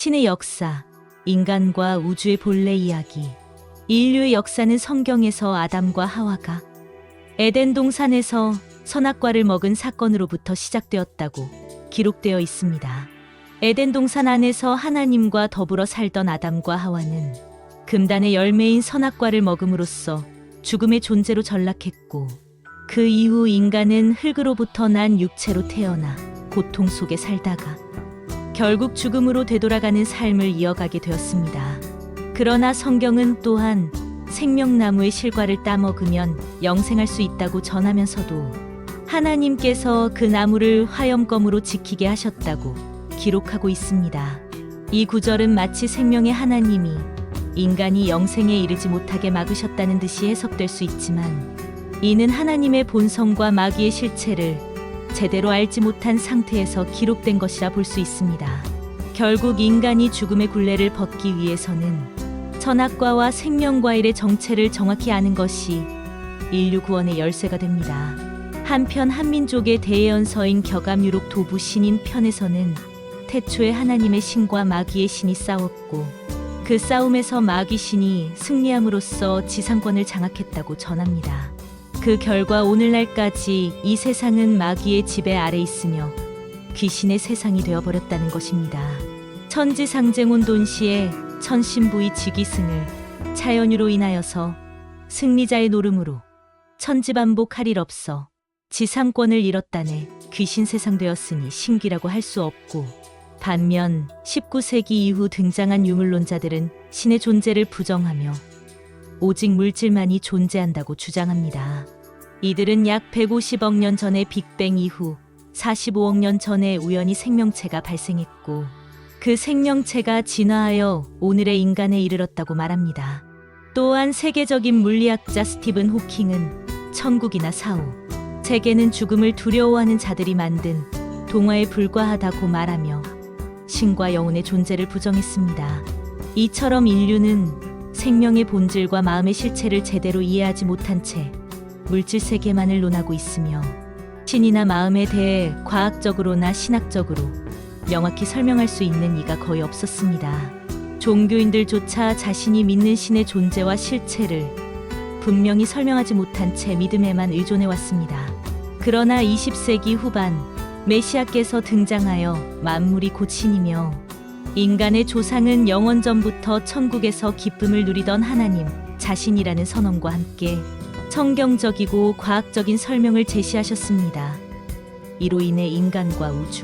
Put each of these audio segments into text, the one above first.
신의 역사, 인간과 우주의 본래 이야기. 인류의 역사는 성경에서 아담과 하와가 에덴 동산에서 선악과를 먹은 사건으로부터 시작되었다고 기록되어 있습니다. 에덴 동산 안에서 하나님과 더불어 살던 아담과 하와는 금단의 열매인 선악과를 먹음으로써 죽음의 존재로 전락했고, 그 이후 인간은 흙으로부터 난 육체로 태어나 고통 속에 살다가 결국 죽음으로 되돌아가는 삶을 이어가게 되었습니다. 그러나 성경은 또한 생명나무의 실과를 따먹으면 영생할 수 있다고 전하면서도 하나님께서 그 나무를 화염검으로 지키게 하셨다고 기록하고 있습니다. 이 구절은 마치 생명의 하나님이 인간이 영생에 이르지 못하게 막으셨다는 듯이 해석될 수 있지만, 이는 하나님의 본성과 마귀의 실체를 제대로 알지 못한 상태에서 기록된 것이라 볼 수 있습니다. 결국 인간이 죽음의 굴레를 벗기 위해서는 선악과와 생명과일의 정체를 정확히 아는 것이 인류 구원의 열쇠가 됩니다. 한편 한민족의 대예언서인 격암유록 도부 신인 편에서는 태초에 하나님의 신과 마귀의 신이 싸웠고, 그 싸움에서 마귀 신이 승리함으로써 지상권을 장악했다고 전합니다. 그 결과 오늘날까지 이 세상은 마귀의 지배 아래 있으며 귀신의 세상이 되어버렸다는 것입니다. 천지상쟁온 돈시에 천신부의 직위승을 자연유로 인하여서 승리자의 노름으로 천지반복할 일 없어 지상권을 잃었다네 귀신 세상 되었으니 신기라고 할 수 없고, 반면 19세기 이후 등장한 유물론자들은 신의 존재를 부정하며 오직 물질만이 존재한다고 주장합니다. 이들은 약 150억 년 전의 빅뱅 이후 45억 년 전에 우연히 생명체가 발생했고, 그 생명체가 진화하여 오늘의 인간에 이르렀다고 말합니다. 또한 세계적인 물리학자 스티븐 호킹은 천국이나 사후, 세계는 죽음을 두려워하는 자들이 만든 동화에 불과하다고 말하며 신과 영혼의 존재를 부정했습니다. 이처럼 인류는 생명의 본질과 마음의 실체를 제대로 이해하지 못한 채 물질 세계만을 논하고 있으며, 신이나 마음에 대해 과학적으로나 신학적으로 명확히 설명할 수 있는 이가 거의 없었습니다. 종교인들조차 자신이 믿는 신의 존재와 실체를 분명히 설명하지 못한 채 믿음에만 의존해왔습니다. 그러나 20세기 후반 메시아께서 등장하여 만물이 곧 신이며 인간의 조상은 영원 전부터 천국에서 기쁨을 누리던 하나님 자신이라는 선언과 함께 성경적이고 과학적인 설명을 제시하셨습니다. 이로 인해 인간과 우주,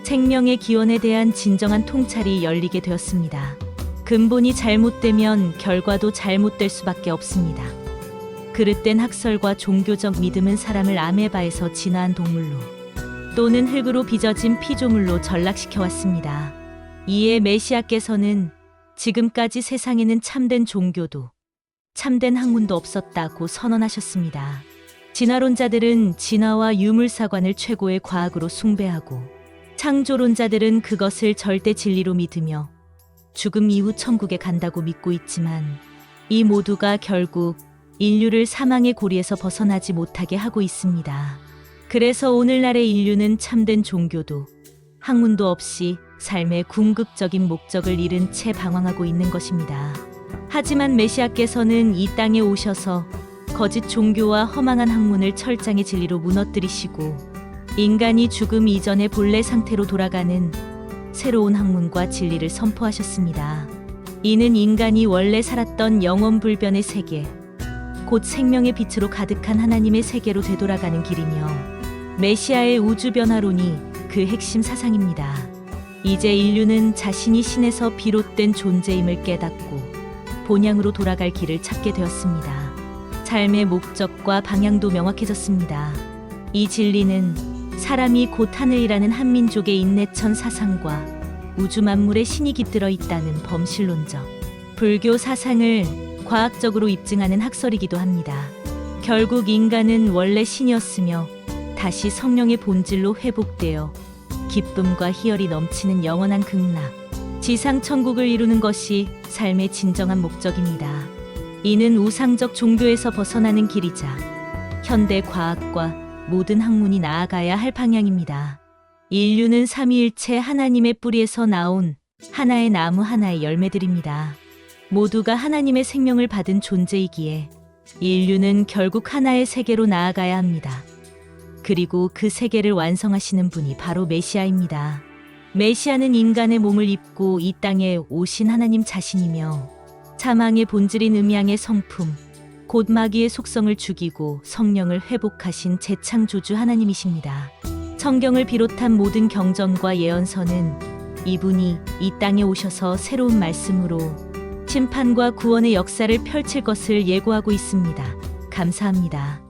생명의 기원에 대한 진정한 통찰이 열리게 되었습니다. 근본이 잘못되면 결과도 잘못될 수밖에 없습니다. 그릇된 학설과 종교적 믿음은 사람을 아메바에서 진화한 동물로 또는 흙으로 빚어진 피조물로 전락시켜왔습니다. 이에 메시아께서는 지금까지 세상에는 참된 종교도 참된 학문도 없었다고 선언하셨습니다. 진화론자들은 진화와 유물사관을 최고의 과학으로 숭배하고, 창조론자들은 그것을 절대 진리로 믿으며 죽음 이후 천국에 간다고 믿고 있지만, 이 모두가 결국 인류를 사망의 고리에서 벗어나지 못하게 하고 있습니다. 그래서 오늘날의 인류는 참된 종교도 학문도 없이 삶의 궁극적인 목적을 잃은 채 방황하고 있는 것입니다. 하지만 메시아께서는 이 땅에 오셔서 거짓 종교와 허망한 학문을 철장의 진리로 무너뜨리시고, 인간이 죽음 이전의 본래 상태로 돌아가는 새로운 학문과 진리를 선포하셨습니다. 이는 인간이 원래 살았던 영원불변의 세계, 곧 생명의 빛으로 가득한 하나님의 세계로 되돌아가는 길이며, 메시아의 우주변화론이 그 핵심 사상입니다. 이제 인류는 자신이 신에서 비롯된 존재임을 깨닫고 본향으로 돌아갈 길을 찾게 되었습니다. 삶의 목적과 방향도 명확해졌습니다. 이 진리는 사람이 곧 하늘이라는 한민족의 인내천 사상과 우주 만물의 신이 깃들어 있다는 범실론적 불교 사상을 과학적으로 입증하는 학설이기도 합니다. 결국 인간은 원래 신이었으며 다시 성령의 본질로 회복되어 기쁨과 희열이 넘치는 영원한 극락, 지상 천국을 이루는 것이 삶의 진정한 목적입니다. 이는 우상적 종교에서 벗어나는 길이자 현대 과학과 모든 학문이 나아가야 할 방향입니다. 인류는 삼위일체 하나님의 뿌리에서 나온 하나의 나무, 하나의 열매들입니다. 모두가 하나님의 생명을 받은 존재이기에 인류는 결국 하나의 세계로 나아가야 합니다. 그리고 그 세계를 완성하시는 분이 바로 메시아입니다. 메시아는 인간의 몸을 입고 이 땅에 오신 하나님 자신이며 사망의 본질인 음양의 성품, 곧 마귀의 속성을 죽이고 성령을 회복하신 재창조주 하나님이십니다. 성경을 비롯한 모든 경전과 예언서는 이분이 이 땅에 오셔서 새로운 말씀으로 심판과 구원의 역사를 펼칠 것을 예고하고 있습니다. 감사합니다.